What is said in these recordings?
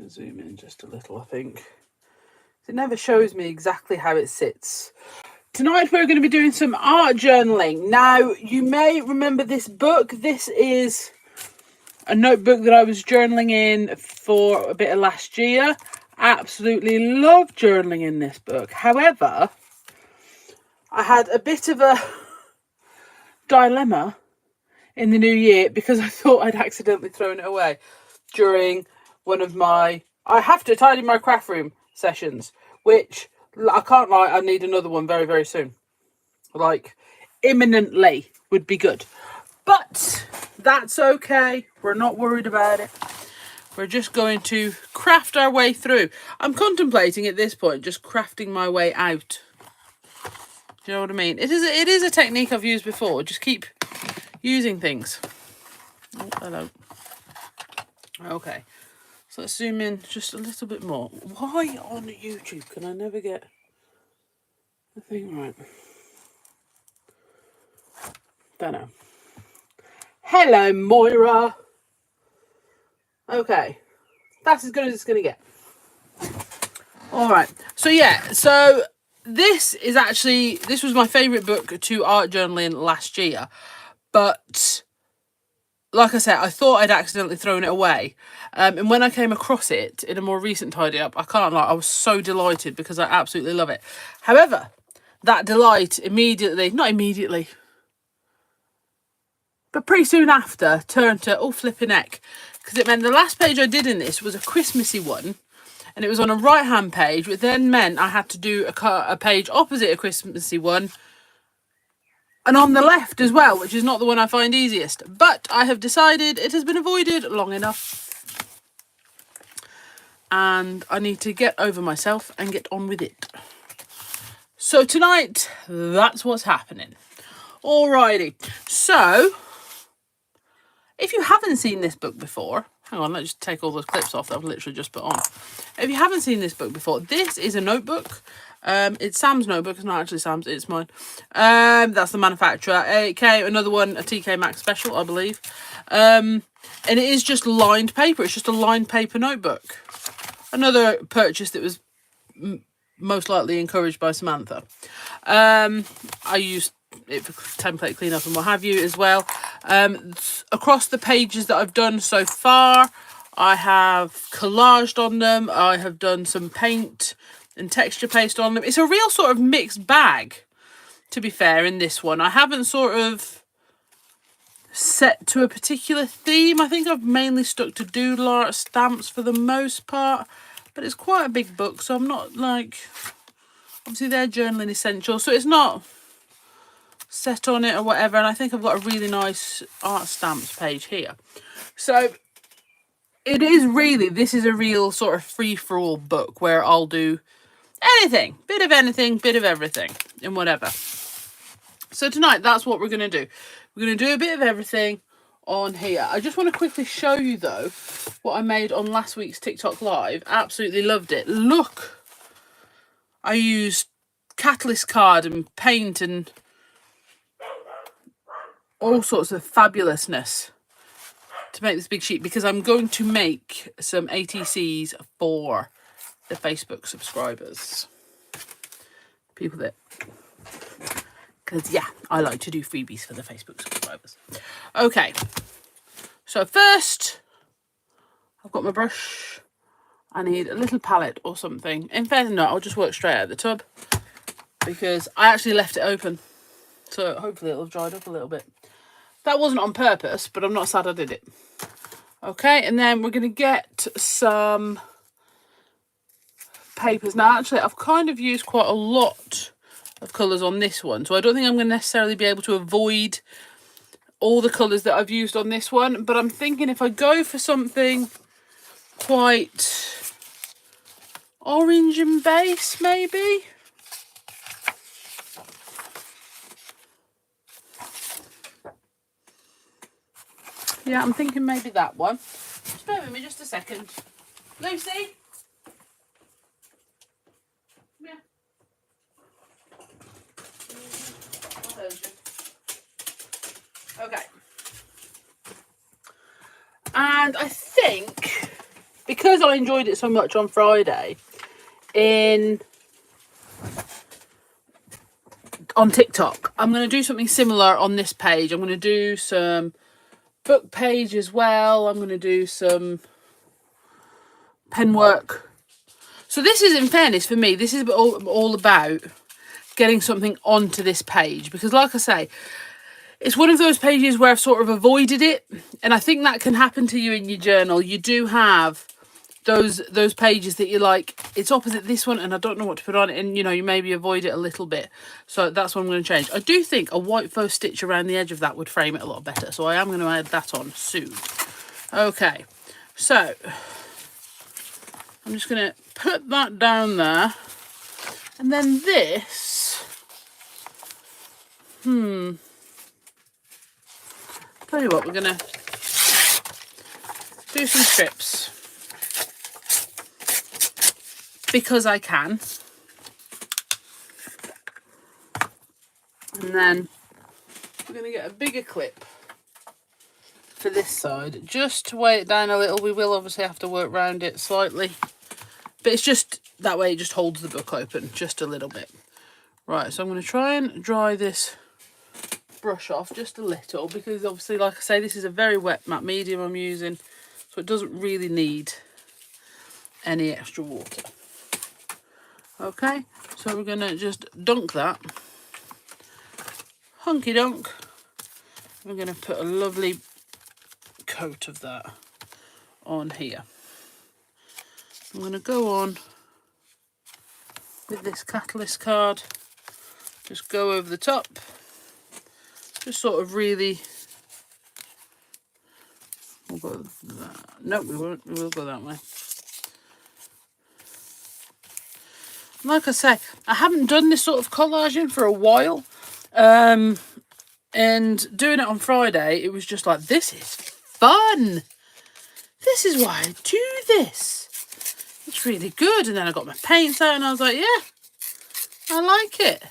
Zoom in just a little, I think. It never shows me exactly how it sits. Tonight we're going to be doing some art journaling. Now, you may remember this book. This is a notebook that I was journaling in for a bit of last year. Absolutely love journaling in this book. However, I had a bit of a dilemma in the new year because I thought I'd accidentally thrown it away during one of my I have to tidy my craft room sessions, which I can't lie, I need another one very, very soon. Like, imminently would be good. But that's okay. We're not worried about it. We're just going to craft our way through. I'm contemplating at this point just crafting my way out. Do you know what I mean? It is a technique I've used before. Just keep using things. Oh, hello. Okay. So let's zoom in just a little bit more. Why on YouTube can I never get the thing right? Don't know. Hello, Moira. Okay. That's as good as it's going to get. All right. So, yeah. So, this was my favourite book to art journaling last year. But, like I said, I thought I'd accidentally thrown it away. And when I came across it in a more recent tidy up, I can't lie, I was so delighted because I absolutely love it. However, that delight not immediately, but pretty soon after, turned to, oh, flipping heck. Because it meant the last page I did in this was a Christmassy one. And it was on a right-hand page, which then meant I had to do a page opposite a Christmassy one. And on the left as well, which is not the one I find easiest. But I have decided it has been avoided long enough. And I need to get over myself and get on with it. So tonight, that's what's happening. Alrighty. So, if you haven't seen this book before, hang on, let's just take all those clips off that I've literally just put on. If you haven't seen this book before, this is a notebook. It's Sam's notebook. It's not actually Sam's, it's mine. That's the manufacturer. Another one, a TK Maxx special, I believe. And it is just lined paper. It's just a lined paper notebook. Another purchase that was most likely encouraged by Samantha. I used it for template cleanup and what have you as well. Across the pages that I've done so far, I have collaged on them. I have done some paint and texture paste on them. It's a real sort of mixed bag, to be fair, in this one. I haven't sort of set to a particular theme. I think I've mainly stuck to Doodle Art Stamps for the most part, but it's quite a big book, so I'm not like, obviously they're journaling essentials, so it's not set on it or whatever. And I think I've got a really nice art stamps page here. So this is a real sort of free-for-all book where I'll do anything, bit of everything and whatever. So tonight, that's what we're going to do. We're going to do a bit of everything on here. I just want to quickly show you, though, what I made on last week's TikTok Live. Absolutely loved it. Look, I used catalyst card and paint and all sorts of fabulousness to make this big sheet, because I'm going to make some ATCs for the Facebook subscribers. People that... Because, yeah, I like to do freebies for the Facebook subscribers. Okay. So first, I've got my brush. I need a little palette or something. In fact, no, I'll just work straight out of the tub, because I actually left it open. So hopefully it'll have dried up a little bit. That wasn't on purpose, but I'm not sad I did it. Okay, and then we're going to get some papers. Now, actually, I've kind of used quite a lot of colours on this one, so I don't think I'm going to necessarily be able to avoid all the colours that I've used on this one, but I'm thinking if I go for something quite orange and base, maybe. Yeah, I'm thinking maybe that one. Just bear with me just a second. Lucy? Yeah. Okay. And I think because I enjoyed it so much on Friday on TikTok, I'm going to do something similar on this page. I'm going to do some book page as well. I'm going to do some pen work. So this is, in fairness, for me, this is all about getting something onto this page, because like I say, it's one of those pages where I've sort of avoided it, and I think that can happen to you in your journal. You do have those pages that you're like, it's opposite this one and I don't know what to put on it, and you know, you maybe avoid it a little bit. So that's what I'm going to change. I do think a white faux stitch around the edge of that would frame it a lot better, so I am going to add that on soon. Okay, so I'm just going to put that down there, and then this, tell you what, we're going to do some strips because I can, and then we're going to get a bigger clip for this side just to weigh it down a little. We will obviously have to work around it slightly, but it's just that way, it just holds the book open just a little bit. Right, so I'm going to try and dry this brush off just a little, because obviously, like I say, this is a very wet matte medium I'm using, so it doesn't really need any extra water. Okay, so we're going to just dunk that, hunky dunk. We're going to put a lovely coat of that on here. I'm going to go on with this catalyst card, just go over the top, just sort of really, we'll go that. No, we won't, we will go that way. Like I say, I haven't done this sort of collaging for a while, and doing it on Friday, it was just like, this is fun, this is why I do this, it's really good. And then I got my paints out and I was like, yeah, I like it.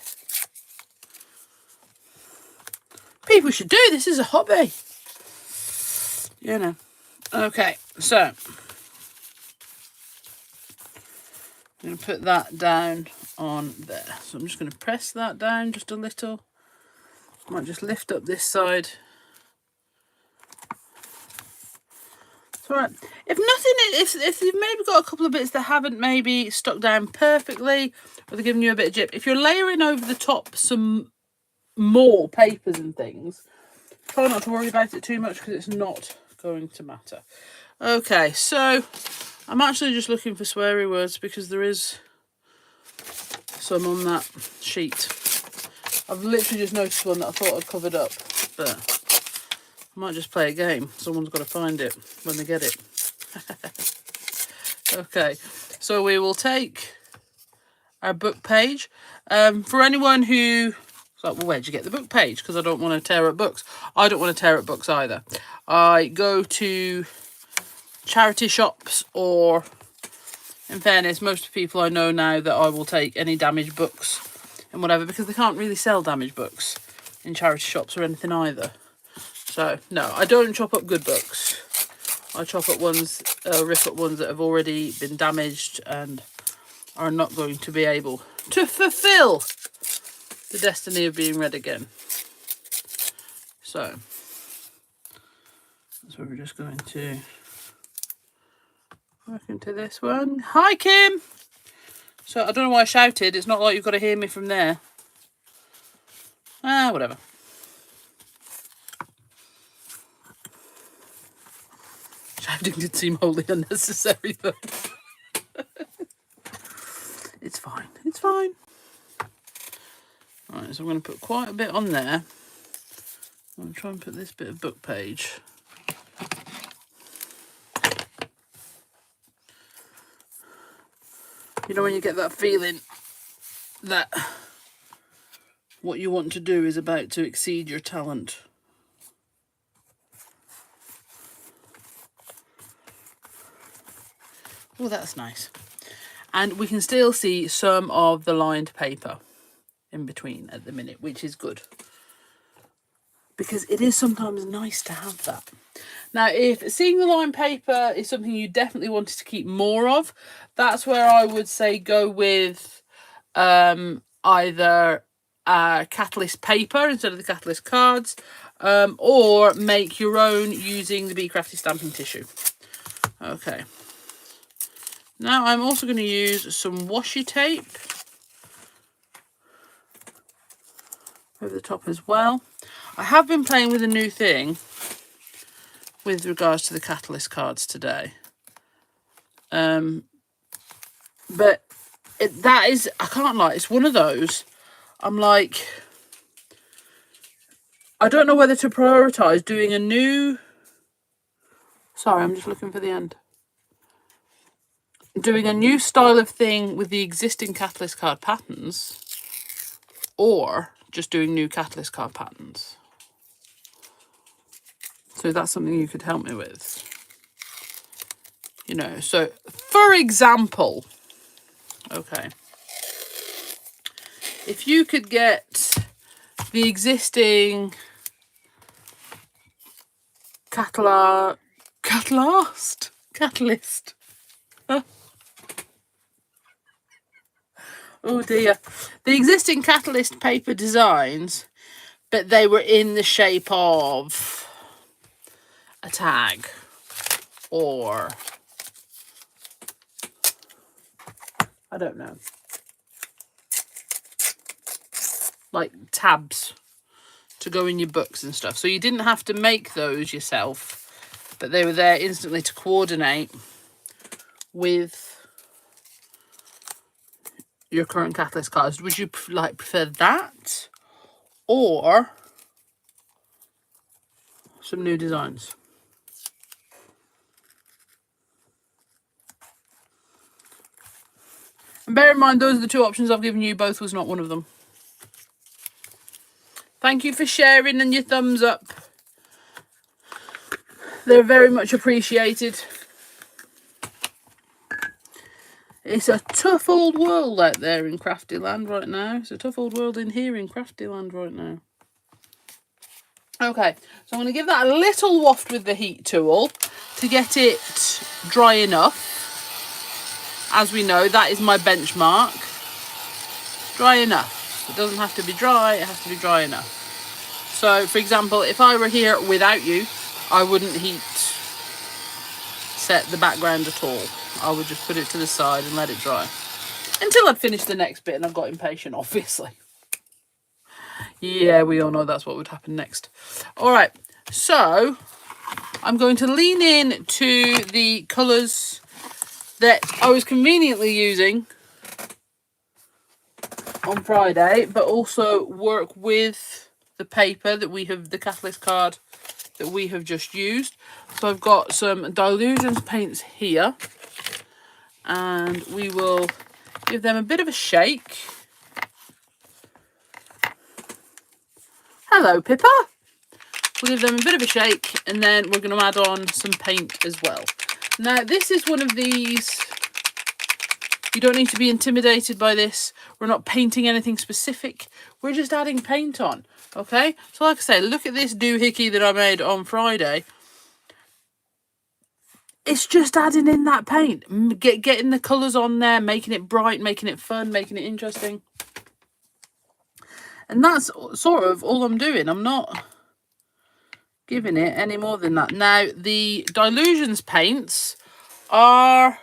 People should do this as a hobby, you know. Okay, so I'm going to put that down on there. So I'm just going to press that down just a little. Might just lift up this side. It's alright. If nothing, if you've maybe got a couple of bits that haven't maybe stuck down perfectly, or they're giving you a bit of jip, if you're layering over the top some more papers and things, try not to worry about it too much, because it's not going to matter. Okay, so I'm actually just looking for sweary words, because there is some on that sheet. I've literally just noticed one that I thought I'd covered up, but I might just play a game. Someone's got to find it when they get it. Okay, so we will take our book page. For anyone who, like, well, where'd you get the book page? Because I don't want to tear up books. I don't want to tear up books either. I go to charity shops, or, in fairness, most people I know now that I will take any damaged books and whatever, because they can't really sell damaged books in charity shops or anything either. So no, I don't chop up good books. I chop up ones, rip up ones that have already been damaged and are not going to be able to fulfill the destiny of being read again. So we're just going to work into this one. Hi, Kim. So I don't know why I shouted. It's not like you've got to hear me from there. Whatever. Shouting did seem wholly unnecessary though. It's fine. It's fine. Right, so I'm going to put quite a bit on there. I'm going to try and put this bit of book page. You know when you get that feeling that what you want to do is about to exceed your talent. Oh, that's nice. And we can still see some of the lined paper in between at the minute, which is good, because it is sometimes nice to have that. Now, if single line paper is something you definitely wanted to keep more of, that's where I would say go with either Catalyst paper instead of the Catalyst cards, or make your own using the Bee Crafty stamping tissue. Okay. Now I'm also going to use some washi tape over the top as well. I have been playing with a new thing with regards to the Catalyst cards today. But that is, I can't lie, it's one of those, I'm like, I don't know whether to prioritise doing a new, sorry, I'm just looking for the end. Doing a new style of thing with the existing Catalyst card patterns, or just doing new Catalyst card patterns. So that's something you could help me with. You know, so for example, okay, if you could get the existing Catalyst. Oh dear. The existing Catalyst paper designs, but they were in the shape of a tag or I don't know, like tabs to go in your books and stuff. So you didn't have to make those yourself, but they were there instantly to coordinate with your current Catalyst cards. Would you prefer that or some new designs? And bear in mind, those are the two options I've given you. Both was not one of them. Thank you for sharing and your thumbs up. They're very much appreciated. It's a tough old world out there in Crafty Land right now. It's a tough old world in here in Crafty Land right now. Okay, so I'm going to give that a little waft with the heat tool to get it dry enough. As we know, that is my benchmark. Dry enough. It doesn't have to be dry, it has to be dry enough. So, for example, if I were here without you, I wouldn't heat set the background at all. I would just put it to the side and let it dry. Until I'd finished the next bit and I've got impatient, obviously. Yeah, we all know that's what would happen next. All right, so I'm going to lean in to the colours that I was conveniently using on Friday, but also work with the paper that we have, the Catalyst card that we have just used. So I've got some Dylusions paints here, and we will give them a bit of a shake. Hello, Pippa. We'll give them a bit of a shake, and then we're going to add on some paint as well. Now, this is one of these, you don't need to be intimidated by this. We're not painting anything specific. We're just adding paint on, okay? So like I say, look at this doohickey that I made on Friday. It's just adding in that paint, getting the colours on there, making it bright, making it fun, making it interesting. And that's sort of all I'm doing. I'm not giving it any more than that. Now, the Dylusions paints are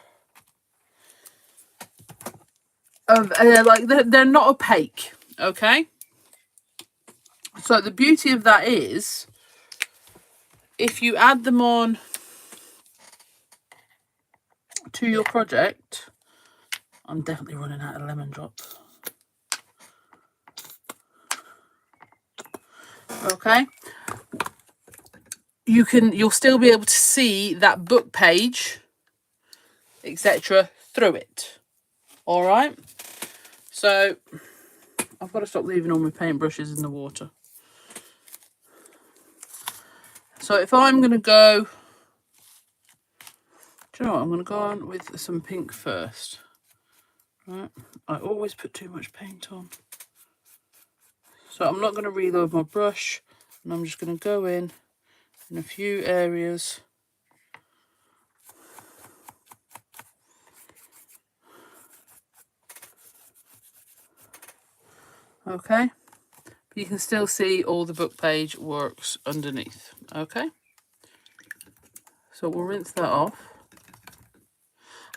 like they're not opaque, okay? So the beauty of that is if you add them on to your project, I'm definitely running out of lemon drops. Okay, you'll still be able to see that book page, etc. through it. All right, so I've got to stop leaving all my paintbrushes in the water. So if I'm going to go, do you know what, I'm going to go on with some pink first. Right, I always put too much paint on. So I'm not going to reload my brush, and I'm just going to go in in a few areas. Okay, you can still see all the book page works underneath. Okay, so we'll rinse that off.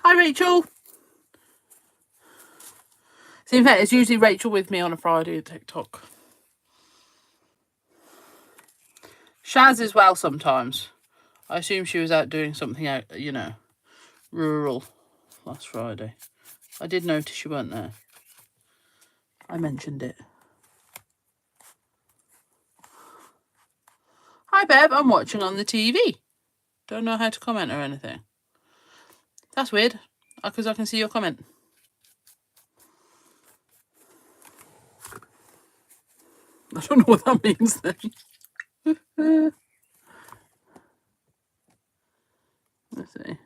Hi Rachel. See, in fact, it's usually Rachel with me on a Friday at TikTok. Shaz as well sometimes. I assume she was out doing something out, you know, rural last Friday. I did notice you weren't there. I mentioned it. Hi Bev, I'm watching on the TV. Don't know how to comment or anything. That's weird, because I can see your comment. I don't know what that means then. Let's see.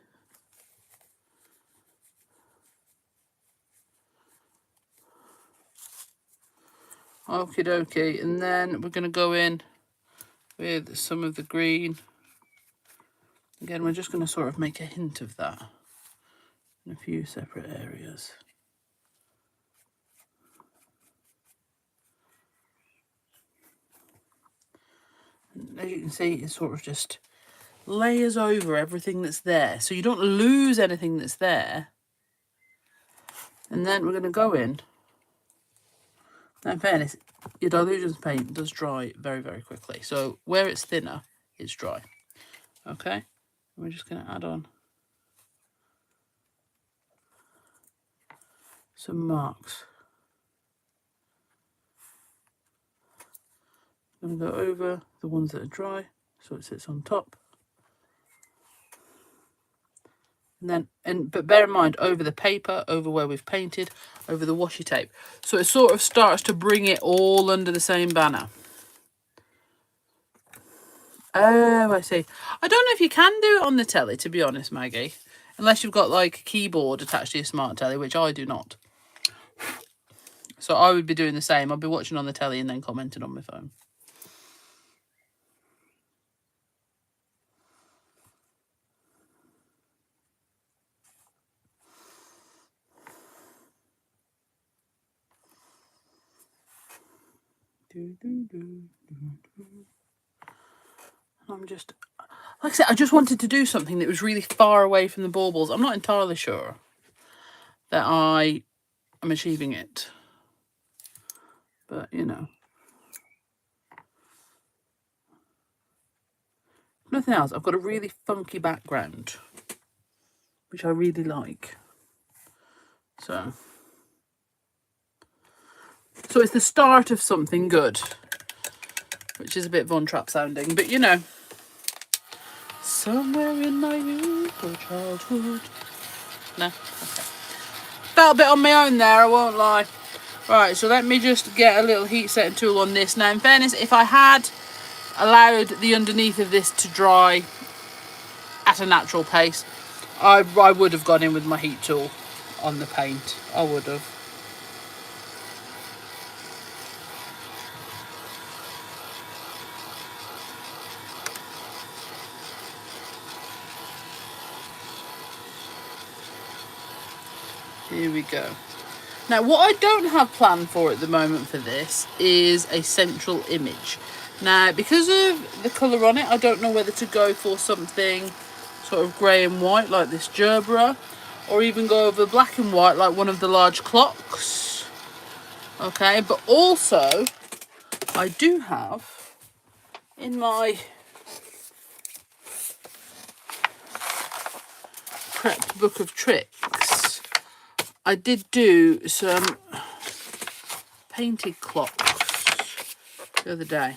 Okie dokie, and then we're going to go in with some of the green. Again, we're just going to sort of make a hint of that in a few separate areas. And as you can see, it sort of just layers over everything that's there, so you don't lose anything that's there. And then we're going to go in. Now, in fairness, your Dylusions paint does dry very, very quickly. So where it's thinner, it's dry. Okay, we're just going to add on some marks. I'm going to go over the ones that are dry, so it sits on top. And then, but bear in mind, over the paper, over where we've painted, over the washi tape. So it sort of starts to bring it all under the same banner. Oh, I see. I don't know if you can do it on the telly, to be honest, Maggie. Unless you've got like a keyboard attached to your smart telly, which I do not. So I would be doing the same. I'd be watching on the telly and then commenting on my phone. I'm just, like I said, I just wanted to do something that was really far away from the baubles. I'm not entirely sure that I am achieving it. But, you know. If nothing else, I've got a really funky background, which I really like. So it's the start of something good, which is a bit Von Trapp sounding, but you know. Somewhere in my youth or childhood. No? Okay. Felt a bit on my own there, I won't lie. Right, so let me just get a little heat setting tool on this. Now, in fairness, if I had allowed the underneath of this to dry at a natural pace, I would have gone in with my heat tool on the paint. I would have. Here we go. Now, what I don't have planned for at the moment for this is a central image. Now, because of the colour on it, I don't know whether to go for something sort of grey and white like this gerbera, or even go over black and white like one of the large clocks. Okay, but also I do have in my prepped book of tricks, I did do some painted clocks the other day,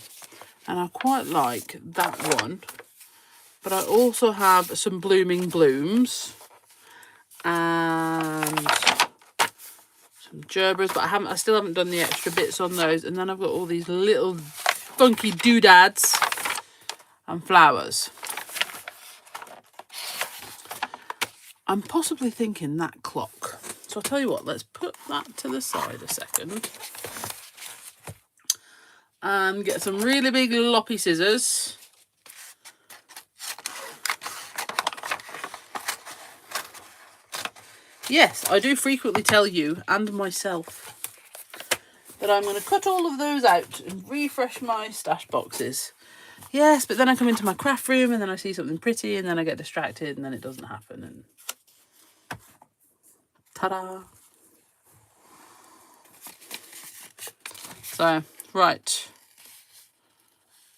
and I quite like that one. But I also have some blooming blooms and some gerberas, but I still haven't done the extra bits on those. And then I've got all these little funky doodads and flowers. I'm possibly thinking that clock. So I'll tell you what, let's put that to the side a second. And get some really big loppy scissors. Yes, I do frequently tell you and myself that I'm going to cut all of those out and refresh my stash boxes. Yes, but then I come into my craft room and then I see something pretty and then I get distracted and then it doesn't happen. And ta-da! So, right.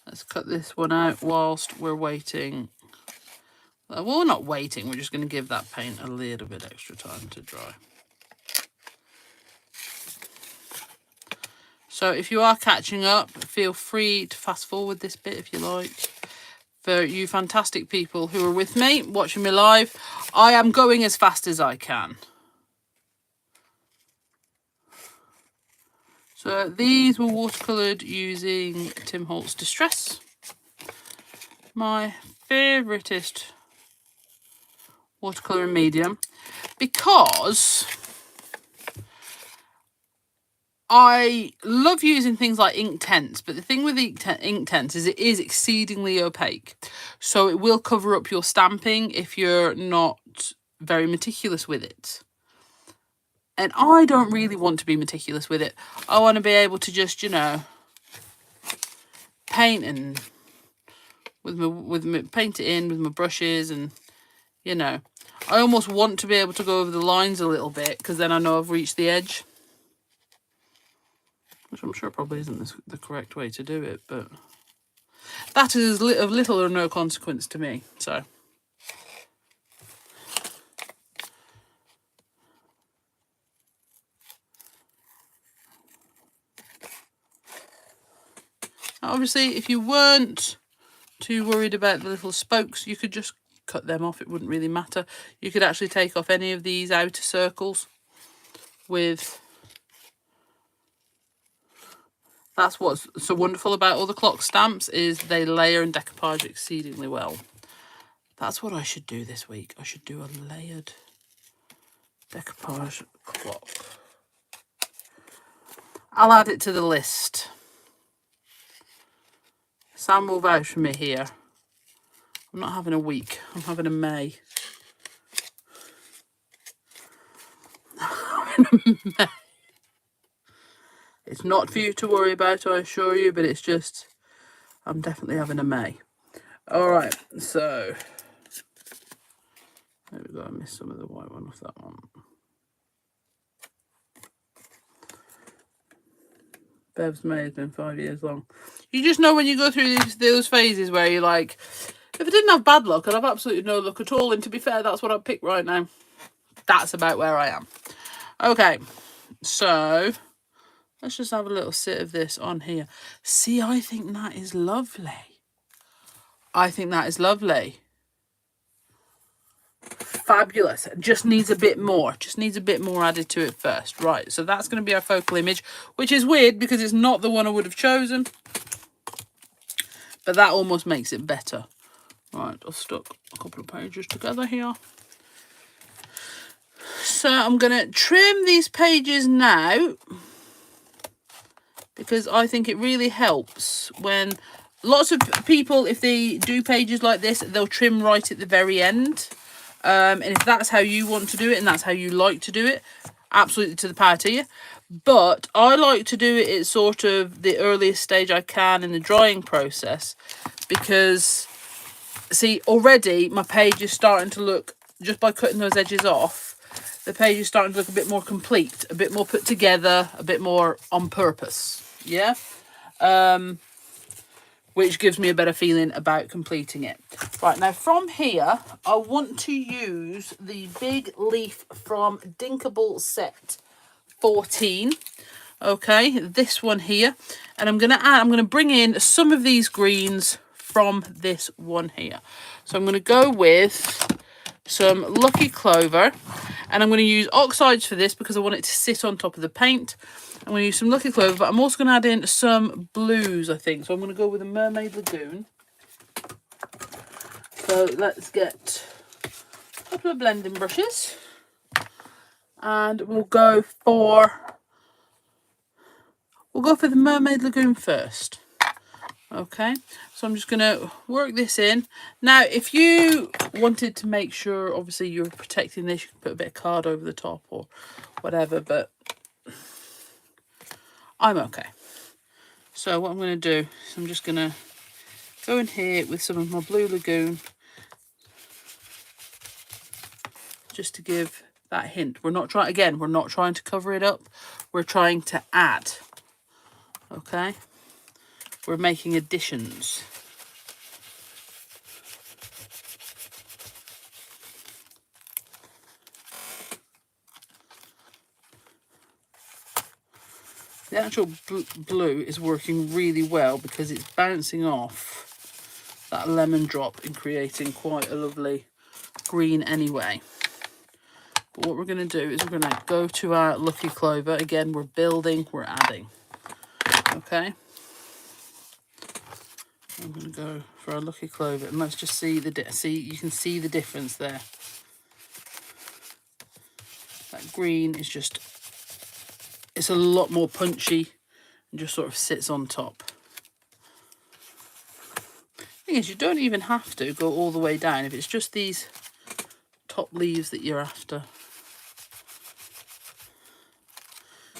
Let's cut this one out whilst we're waiting. Well, we're not waiting. We're just going to give that paint a little bit extra time to dry. So if you are catching up, feel free to fast forward this bit if you like. For you fantastic people who are with me, watching me live, I am going as fast as I can. So these were watercoloured using Tim Holtz Distress. My favouriteest watercolouring medium, because I love using things like Inktense, but the thing with Inktense is it is exceedingly opaque. So it will cover up your stamping if you're not very meticulous with it. And I don't really want to be meticulous with it. I want to be able to just, you know, paint and paint it in with my brushes, and, you know, I almost want to be able to go over the lines a little bit, because then I know I've reached the edge. Which I'm sure probably isn't the correct way to do it, but that is of little or no consequence to me. So obviously, if you weren't too worried about the little spokes, you could just cut them off. It wouldn't really matter. You could actually take off any of these outer circles with... That's what's so wonderful about all the clock stamps, is they layer and decoupage exceedingly well. That's what I should do this week. I should do a layered decoupage clock. I'll add it to the list. Sam will vouch for me here. I'm not having a week. I'm having a May. I'm having a May. It's not for you to worry about, I assure you, but it's just, I'm definitely having a May. All right, so there we go. I missed some of the white one off that one. Bev's May has been 5 years long. You just know when you go through those phases where you're like, if I didn't have bad luck, I'd have absolutely no luck at all. And to be fair, that's what I'd pick right now. That's about where I am. Okay, so let's just have a little sit of this on here. See, I think that is lovely. I think that is lovely. Fabulous. Just needs a bit more. Just needs a bit more added to it first. Right, so that's going to be our focal image, which is weird because it's not the one I would have chosen. But that almost makes it better. Right, I've stuck a couple of pages together here. So I'm going to trim these pages now, because I think it really helps when lots of people, if they do pages like this, they'll trim right at the very end. And if that's how you want to do it and that's how you like to do it, absolutely to the power to you. But I like to do it at sort of the earliest stage I can in the drying process, because, see, already my page is starting to look, just by cutting those edges off, the page is starting to look a bit more complete, a bit more put together, a bit more on purpose. Yeah? Which gives me a better feeling about completing it. Right, now from here, I want to use the big leaf from Dinkable Set 14. Okay, this one here. And I'm going to bring in some of these greens from this one here. So I'm going to go with some Lucky Clover, and I'm going to use oxides for this because I want it to sit on top of the paint. I'm going to use some Lucky Clover, but I'm also going to add in some blues, I think. So I'm going to go with a Mermaid Lagoon. So let's get a couple of blending brushes, and we'll go for the Mermaid Lagoon first. Okay, so I'm just going to work this in. Now, if you wanted to make sure, obviously, you're protecting this, you can put a bit of card over the top or whatever, but I'm okay. So what I'm going to do is I'm just going to go in here with some of my Blue Lagoon, just to give that hint. We're not trying, again, we're not trying to cover it up. We're trying to add, okay? We're making additions. The actual blue is working really well because it's bouncing off that lemon drop and creating quite a lovely green anyway. But what we're going to do is we're going to go to our Lucky Clover. Again, we're building, we're adding. Okay. I'm going to go for our Lucky Clover and let's just see you can see the difference there. That green is just, it's a lot more punchy and just sort of sits on top. Thing is, you don't even have to go all the way down if it's just these top leaves that you're after,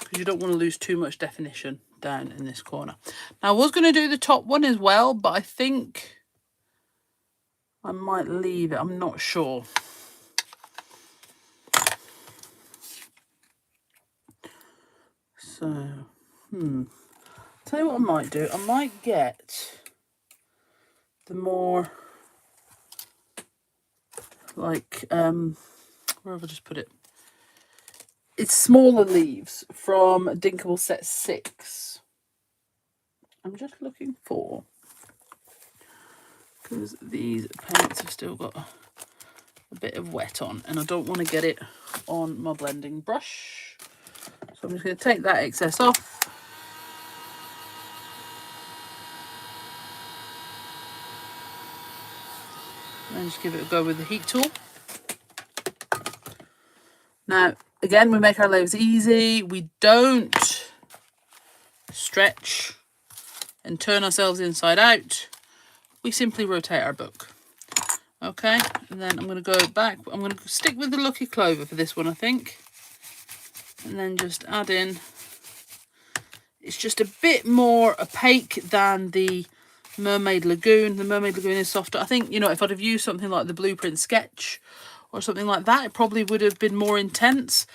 because you don't want to lose too much definition down in this corner. Now, I was going to do the top one as well, but I think I might leave it. I'm not sure. So, tell you what I might do. I might get the more, like, where have I just put it? It's smaller leaves from Dinkable Set 6. I'm just looking for, because these paints have still got a bit of wet on and I don't want to get it on my blending brush. So I'm just going to take that excess off. And just give it a go with the heat tool. Now, again, we make our layers easy. We don't stretch and turn ourselves inside out. We simply rotate our book. Okay, and then I'm going to go back. I'm going to stick with the Lucky Clover for this one, I think. And then just add in. It's just a bit more opaque than the Mermaid Lagoon. The Mermaid Lagoon is softer. I think, you know, if I'd have used something like the Blueprint Sketch or something like that, it probably would have been more intense.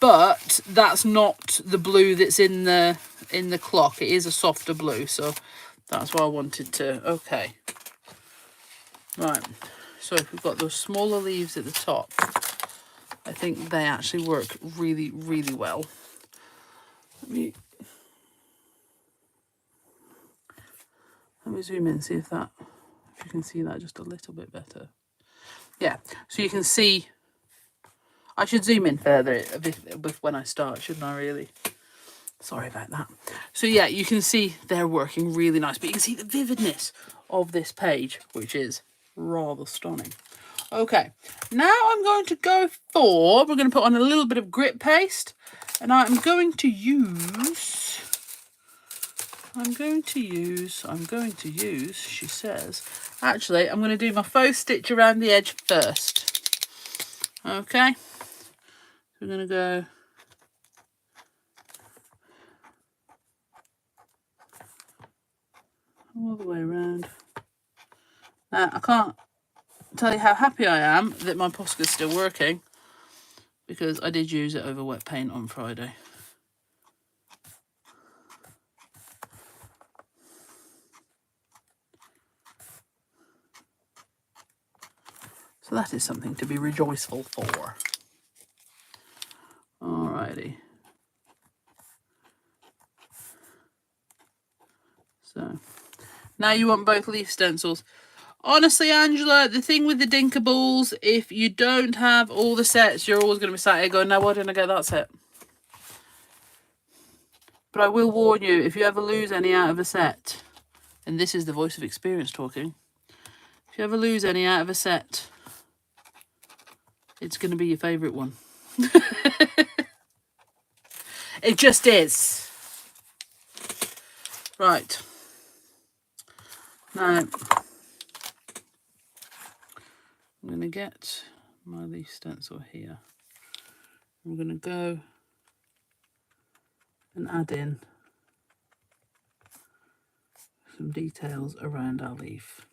But that's not the blue that's in the clock. It is a softer blue, so that's why I wanted to. Okay. Right. So if we've got those smaller leaves at the top, I think they actually work really, really well. Let me zoom in, see if you can see that just a little bit better. Yeah, so you can see, I should zoom in further with when I start, shouldn't I, really? Sorry about that. So yeah, you can see they're working really nice, but you can see the vividness of this page, which is rather stunning. Okay, now I'm going to go for, we're going to put on a little bit of grit paste, and I'm going to use, she says, actually, I'm going to do my faux stitch around the edge first. Okay, we're going to go all the way around. Now, I can't tell you how happy I am that my Posca's still working, because I did use it over wet paint on Friday. So that is something to be rejoiceful for. Alrighty. So, now you want both leaf stencils. Honestly, Angela, the thing with the Dinkables, if you don't have all the sets, you're always going to be sat here going, now why didn't I get that set? But I will warn you, if you ever lose any out of a set, and this is the voice of experience talking, if you ever lose any out of a set, it's going to be your favourite one. It just is. Right. Now, I'm going to get my leaf stencil here. I'm going to go and add in some details around our leaf.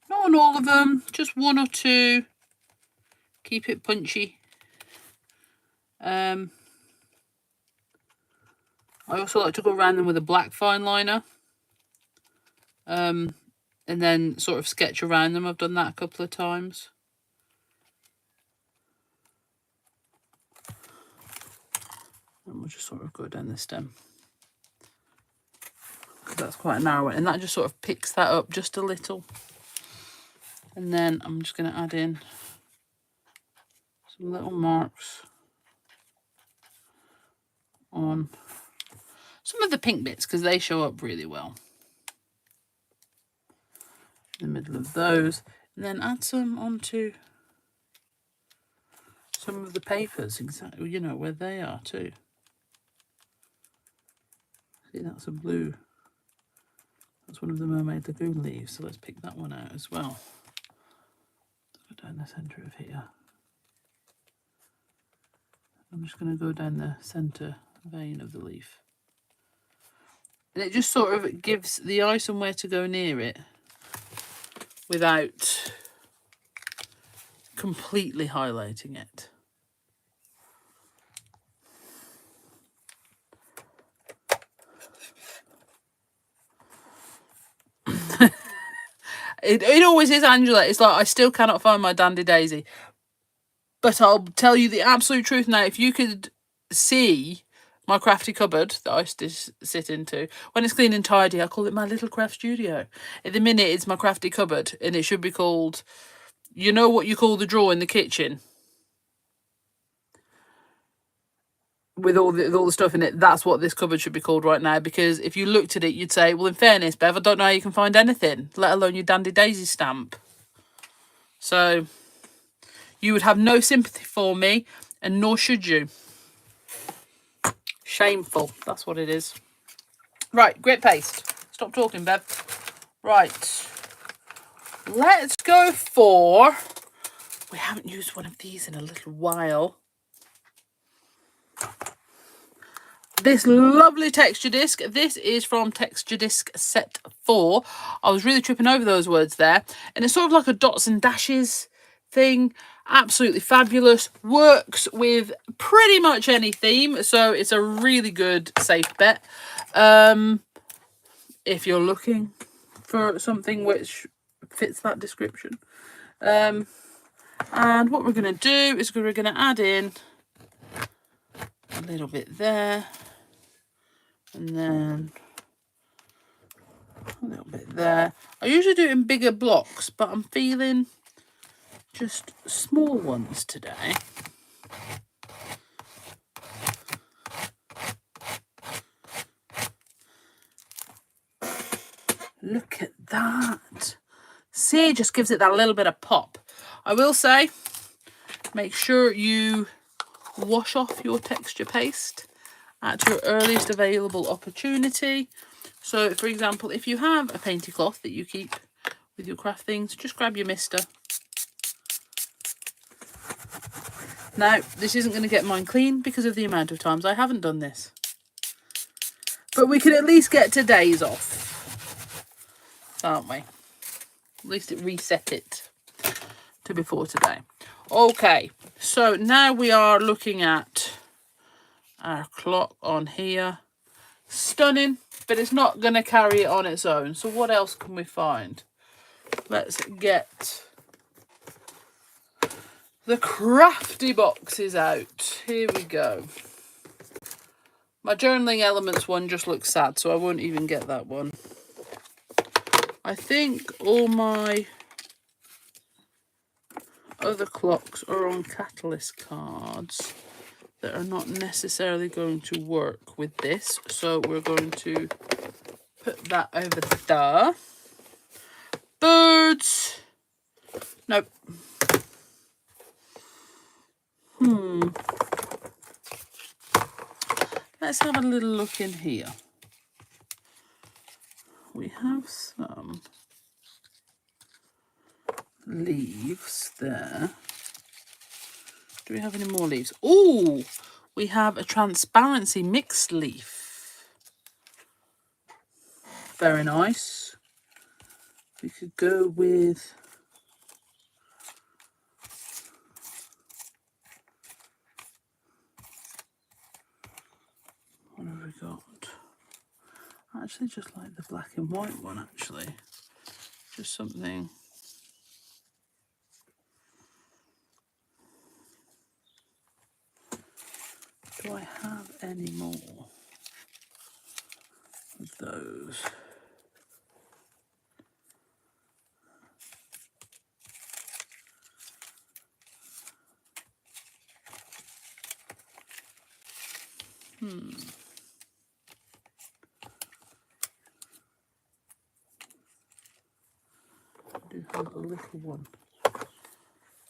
Not on all of them, just one or two. Keep it punchy. I also like to go around them with a black fine liner. And then sort of sketch around them. I've done that a couple of times. And we'll just sort of go down the stem. Because that's quite narrow. And that just sort of picks that up just a little. And then I'm just going to add in some little marks on some of the pink bits because they show up really well. In the middle of those. And then add some onto some of the papers, exactly, you know, where they are too. See, that's a blue. That's one of the Mermaid Lagoon leaves, so let's pick that one out as well. Go down the centre of here. I'm just going to go down the centre vein of the leaf. And it just sort of gives the eye somewhere to go near it without completely highlighting it. It always is, Angela. It's like I still cannot find my Dandy Daisy. But I'll tell you the absolute truth now. If you could see my crafty cupboard that I sit into, when it's clean and tidy, I call it my little craft studio. At the minute, it's my crafty cupboard, and it should be called, you know what you call the drawer in the kitchen? With all the stuff in it, that's what this cupboard should be called right now, because if you looked at it, you'd say, well, in fairness, Bev, I don't know how you can find anything, let alone your Dandy Daisy stamp. So you would have no sympathy for me, and nor should you. Shameful. That's what it is. Right, grit paste. Stop talking, Bev. Right. Let's go for... We haven't used one of these in a little while. This lovely texture disc. This is from Texture Disc Set 4. I was really tripping over those words there. And it's sort of like a dots and dashes thing. Absolutely fabulous. Works with pretty much any theme. So it's a really good safe bet. If you're looking for something which fits that description. And what we're going to do is we're going to add in a little bit there. And then a little bit there. I usually do it in bigger blocks, but I'm feeling just small ones today. Look at that. See, it just gives it that little bit of pop. I will say, make sure you wash off your texture paste at your earliest available opportunity. So, for example, if you have a painty cloth that you keep with your craft things, just grab your mister. Now, this isn't going to get mine clean because of the amount of times I haven't done this. But we can at least get today's off, can't we? At least it reset it to before today. Okay, so now we are looking at our clock on here. Stunning, but it's not going to carry it on its own. So what else can we find? Let's get the crafty boxes out. Here we go. My journaling elements one just looks sad, so I won't even get that one. I think all my other clocks are on catalyst cards that are not necessarily going to work with this, so we're going to put that over there. Birds. Nope. Let's have a little look in here. have some leaves there. Do we have any more leaves? Oh, we have a transparency mixed leaf. Very nice. We could go with what have we got? I actually just like the black and white one, actually. Just something. Do I have any more of those? I do have a little one.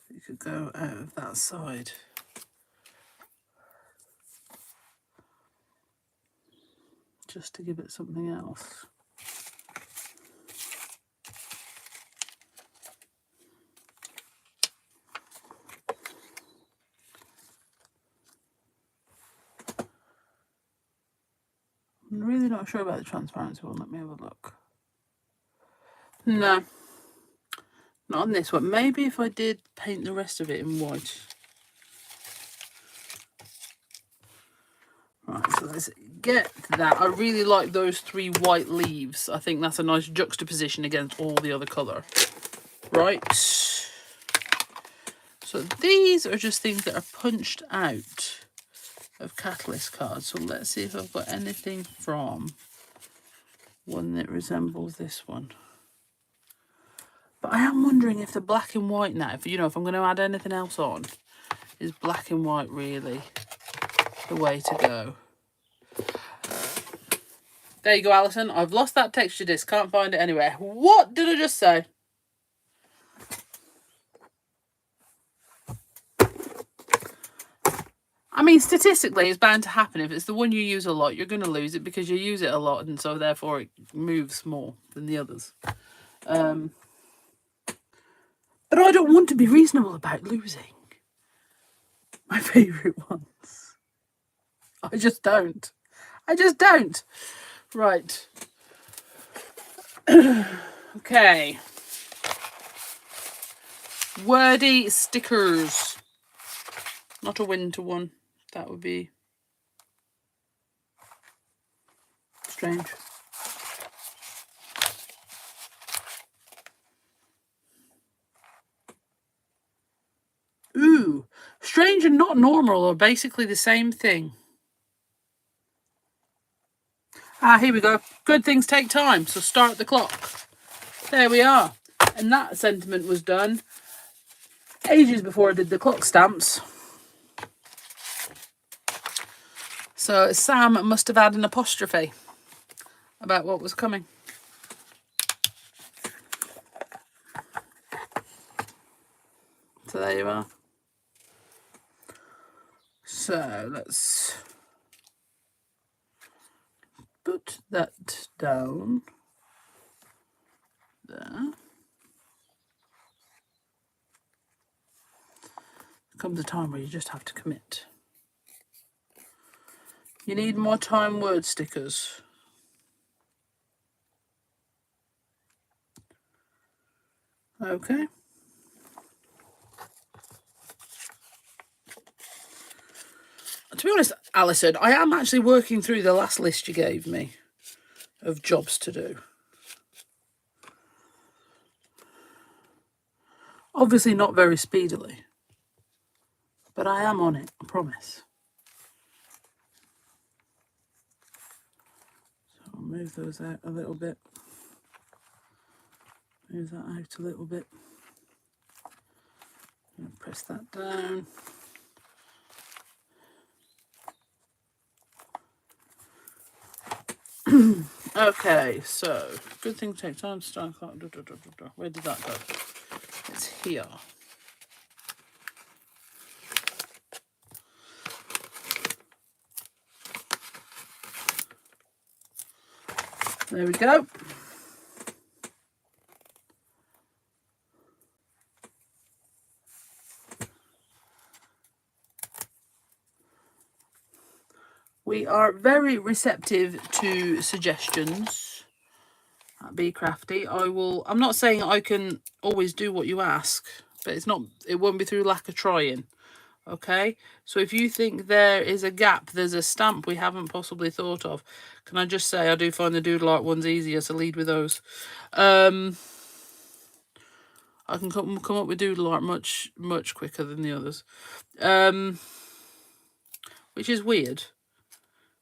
You could go out of that side. Just to give it something else. I'm really not sure about the transparency one. Let me have a look. No, not on this one. Maybe if I did paint the rest of it in white. Right, so let's get that. I really like those 3 white leaves. I think that's a nice juxtaposition against all the other colour. Right. So these are just things that are punched out of Catalyst cards. So let's see if I've got anything from one that resembles this one. But I am wondering if the black and white now, if I'm going to add anything else on, is black and white really the way to go? There you go, Alison. I've lost that texture disc. Can't find it anywhere. What did I just say? I mean, statistically, it's bound to happen. If it's the one you use a lot, you're going to lose it because you use it a lot, and so therefore it moves more than the others. But I don't want to be reasonable about losing my favourite ones. I just don't. I just don't. Right. Okay. Wordy stickers. Not a winter one. That would be strange. Ooh. Strange and not normal are basically the same thing. Here we go. Good things take time, so start the clock. There we are. And that sentiment was done ages before I did the clock stamps. So Sam must have had an apostrophe about what was coming. So there you are. So let's put that down there. Comes a time where you just have to commit. You need more time word stickers. Okay. To be honest, Alison, I am actually working through the last list you gave me of jobs to do. Obviously not very speedily, but I am on it, I promise. So I'll move those out a little bit. Move that out a little bit. And press that down. Okay, so good thing to take time to start. Where did that go? It's here. There we go. We are very receptive to suggestions at Bee Crafty. I'm not saying I can always do what you ask, but it won't be through lack of trying. Okay, so if you think there is a gap, there's a stamp we haven't possibly thought of, can I just say I do find the Doodle art ones easier, so lead with those. I can come up with Doodle art much quicker than the others, which is weird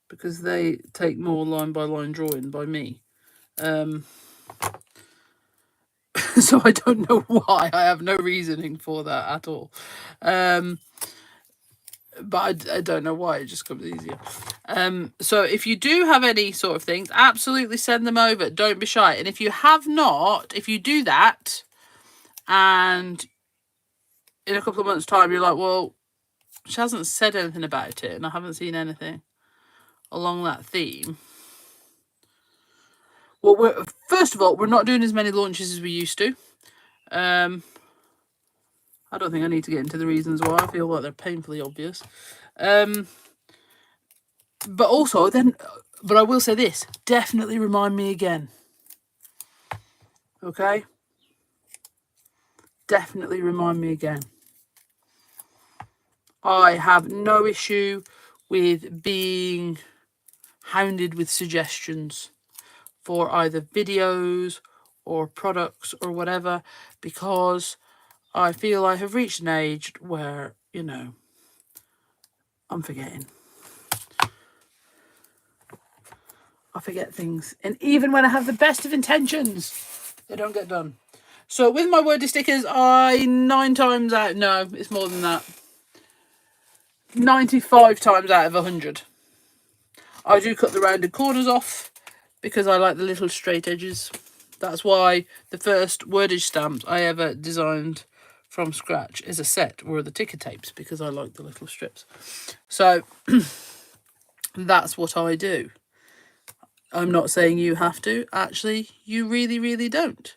because they take more line by line drawing by me. So I don't know why. I have no reasoning for that at all. But I don't know why, it just comes easier. So if you do have any sort of things, absolutely send them over. Don't be shy. And if you have not, if you do that and in a couple of months' time you're like, well, she hasn't said anything about it and I haven't seen anything along that theme. Well, first of all, we're not doing as many launches as we used to. I don't think I need to get into the reasons why. I feel like they're painfully obvious. But I will say this, definitely remind me again. Okay? Definitely remind me again. I have no issue with being hounded with suggestions for either videos or products or whatever, because I feel I have reached an age where, you know, I'm forgetting. I forget things. And even when I have the best of intentions, they don't get done. So with my wordy stickers, I 9 times out, no, it's more than that, 95 times out of 100, I do cut the rounded corners off because I like the little straight edges. That's why the first wordage stamps I ever designed from scratch as a set were the ticker tapes, because I like the little strips. So that's what I do. I'm not saying you have to. Actually, you really, really don't.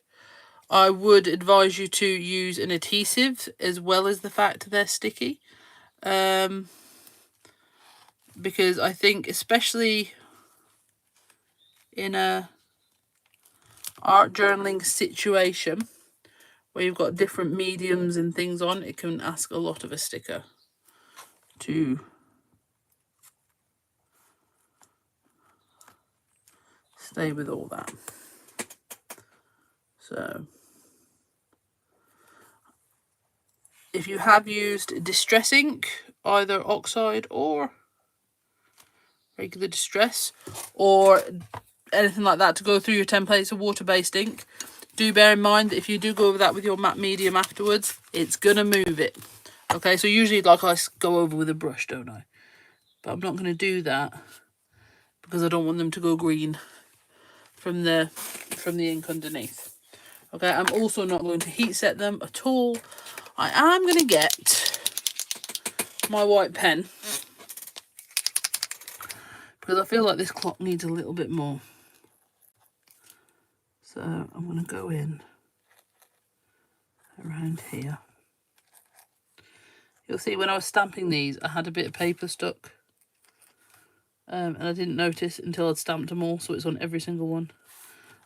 I would advise you to use an adhesive as well as the fact they're sticky. Because I think, especially in a art journaling situation where you've got different mediums and things on, it can ask a lot of a sticker to stay with all that. So if you have used distress ink, either oxide or regular distress or anything like that to go through your templates of water-based ink, do bear in mind that if you do go over that with your matte medium afterwards, it's gonna move it. Okay, so usually like I go over with a brush, don't I? But I'm not going to do that because I don't want them to go green from the ink underneath. Okay, I'm also not going to heat set them at all. I am going to get my white pen because I feel like this clock needs a little bit more. So I'm going to go in around here. You'll see when I was stamping these, I had a bit of paper stuck. And I didn't notice until I'd stamped them all, so it's on every single one.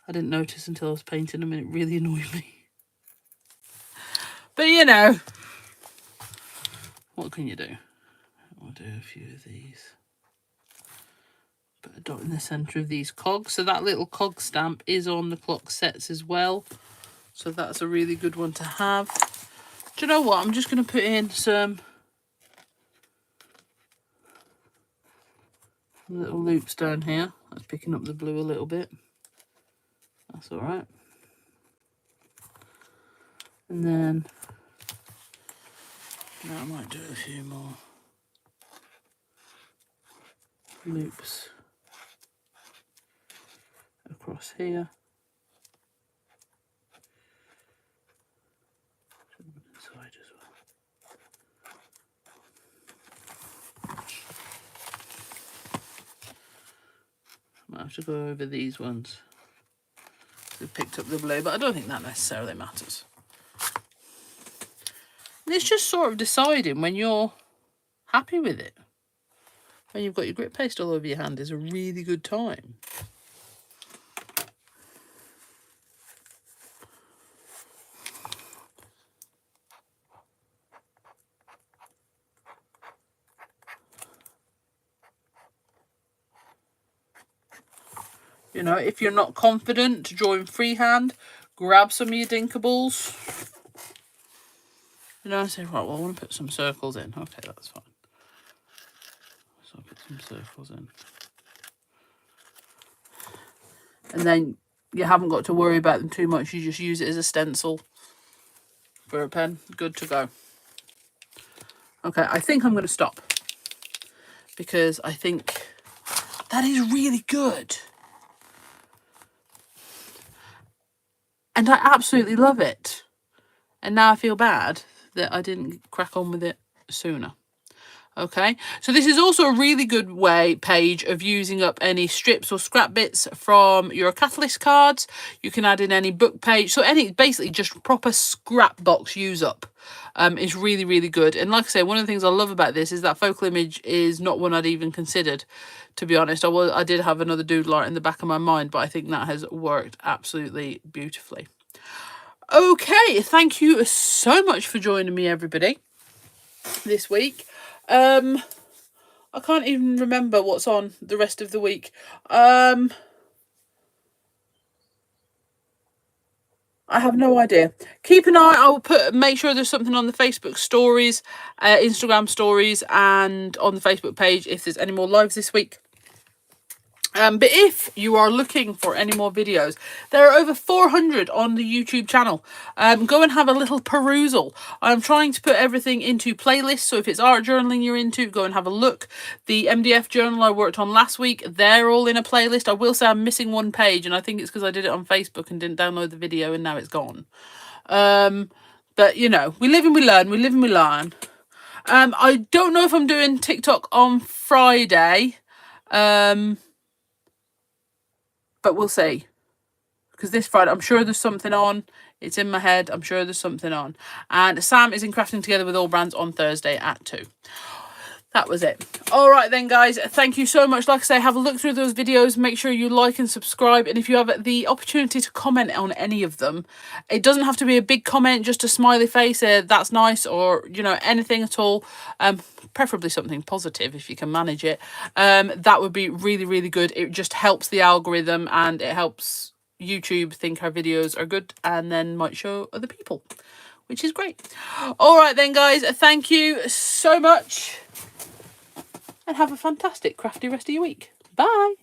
I didn't notice until I was painting them and it really annoyed me. But you know, what can you do? I'll do a few of these. Put a dot in the centre of these cogs. So that little cog stamp is on the clock sets as well. So that's a really good one to have. Do you know what? I'm just going to put in some little loops down here. That's picking up the blue a little bit. That's all right. And then now I might do a few more loops across here. Side as well. I might have to go over these ones. We picked up the blue, but I don't think that necessarily matters. And it's just sort of deciding when you're happy with it. when you've got your grit paste all over your hand is a really good time. You know, if you're not confident drawing freehand, grab some of your Dinkables. You know, I say, right, well, I want to put some circles in. Okay, that's fine. So I'll put some circles in. And then you haven't got to worry about them too much. You just use it as a stencil for a pen. Good to go. Okay, I think I'm going to stop. Because I think that is really good. And I absolutely love it. And now I feel bad that I didn't crack on with it sooner. Okay, so this is also a really good page of using up any strips or scrap bits from your Catalyst cards. You can add in any book page. So any, basically just proper scrap box use up is really, really good. And like I say, one of the things I love about this is that focal image is not one I'd even considered, to be honest. I did have another doodle art in the back of my mind, but I think that has worked absolutely beautifully. Okay, thank you so much for joining me, everybody, this week. I can't even remember what's on the rest of the week. I have no idea. Keep an eye. I will make sure there's something on the Facebook stories, Instagram stories, and on the Facebook page if there's any more lives this week. But if you are looking for any more videos, there are over 400 on the YouTube channel. Go and have a little perusal. I'm trying to put everything into playlists, so if it's art journaling you're into, go and have a look. The MDF journal I worked on last week, they're all in a playlist. I will say I'm missing one page, and I think it's because I did it on Facebook and didn't download the video, and now it's gone. But, you know, we live and we learn. We live and we learn. I don't know if I'm doing TikTok on Friday. But we'll see. Because this Friday, I'm sure there's something on. It's in my head. I'm sure there's something on. And Sam is in Crafting Together with All Brands on Thursday at 2. That was it. All right then, guys. Thank you so much. Like I say, have a look through those videos. Make sure you like and subscribe. And if you have the opportunity to comment on any of them, it doesn't have to be a big comment, just a smiley face. That's nice, or, you know, anything at all. Preferably something positive if you can manage it. That would be really, really good. It just helps the algorithm and it helps YouTube think our videos are good and then might show other people, which is great. All right then, guys. Thank you so much. And have a fantastic crafty rest of your week. Bye.